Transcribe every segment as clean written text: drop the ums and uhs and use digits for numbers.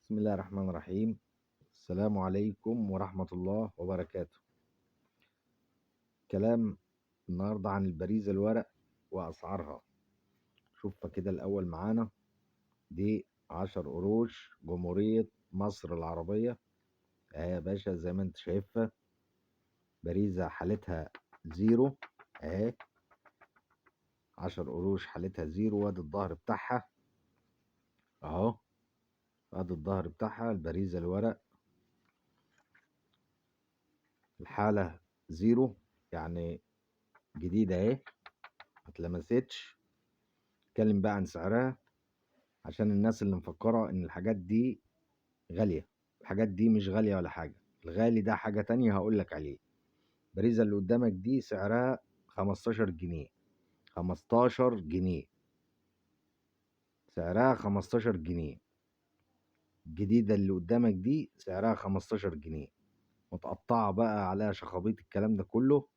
بسم الله الرحمن الرحيم. السلام عليكم ورحمة الله وبركاته. كلام النهاردة عن البريزة الورق وأسعارها. شوفها كده الأول معانا. دي 10 قروش جمهورية مصر العربية اهي يا باشا، زي ما انت شايفها بريزة حالتها زيرو اهي. 10 قروش حالتها زيرو، وادي الظهر بتاعها اهو. ادي الظهر بتاعها البريزة الورق، الحالة زيرو يعني جديدة اهي، متلمستش. اتكلم بقى عن سعرها عشان الناس اللي مفكرة ان الحاجات دي غالية. الحاجات دي مش غالية ولا حاجة، الغالي ده حاجة تانية هقولك عليه. البريزة اللي قدامك دي سعرها 15 جنيه. 15 جنيه، سعرها 15 جنيه. الجديدة اللي قدامك دي سعرها 15 جنيه، متقطعة بقى عليها شخابيط، الكلام ده كله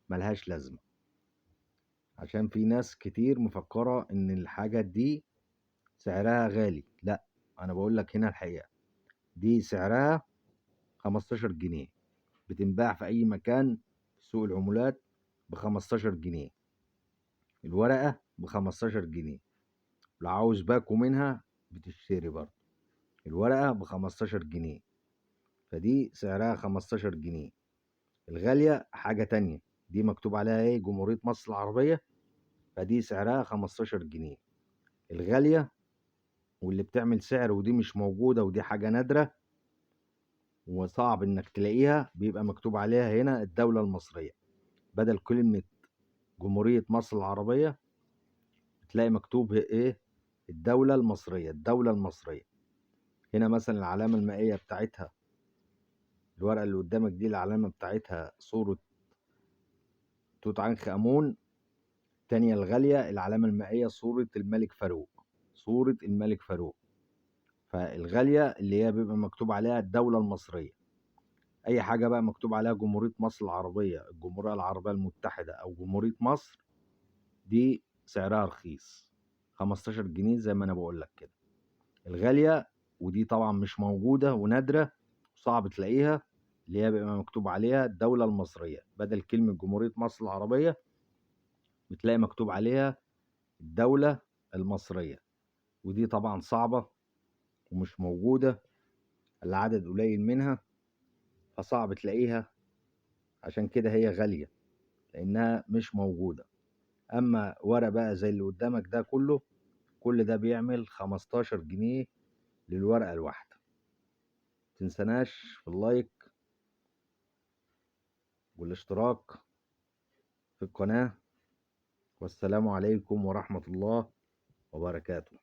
ملهاش لازمة. عشان في ناس كتير مفكرة ان الحاجة دي سعرها غالي، لا، انا بقولك هنا الحقيقة. دي سعرها 15 جنيه، بتنباع في أي مكان في سوق العمولات ب15 جنيه. الورقة ب15 جنيه، لو عاوز باكو منها بتشتري برضه. الورقة ب15 جنيه، فدي سعرها 15 جنيه. الغالية حاجة تانية، دي مكتوب عليها ايه؟ جمهورية مصر العربية، فدي سعرها 15 جنيه. الغالية واللي بتعمل سعر ودي مش موجودة ودي حاجة نادرة وصعب انك تلاقيها، بيبقى مكتوب عليها هنا الدولة المصرية. بدل كلمة جمهورية مصر العربية تلاقي مكتوب ايه؟ الدولة المصرية. الدولة المصرية هنا مثلا العلامة المائية بتاعتها، الورقة اللي قدامك دي العلامة بتاعتها صورة توت عنخ آمون. التانية الغالية العلامة المائية صورة الملك فاروق، صورة الملك فاروق. فالغالية اللي هي بيبقى مكتوب عليها الدولة المصرية. أي حاجة بقى مكتوب عليها جمهورية مصر العربية، الجمهورية العربية المتحدة، أو جمهورية مصر، دي سعرها رخيص 15 جنيه زي ما أنا بقول لك كده. الغالية ودي طبعا مش موجودة ونادرة وصعب تلاقيها، اللي هي بيبقى مكتوب عليها الدولة المصرية، بدل كلمة جمهورية مصر العربية بتلاقي مكتوب عليها الدولة المصرية. ودي طبعا صعبة ومش موجودة، العدد قليل منها فصعب تلاقيها، عشان كده هي غالية لأنها مش موجودة. أما ورق بقى زي اللي قدامك ده كله، كل ده بيعمل 15 جنيه للورقة الواحدة. متنسناش في اللايك والاشتراك في القناة، والسلام عليكم ورحمة الله وبركاته.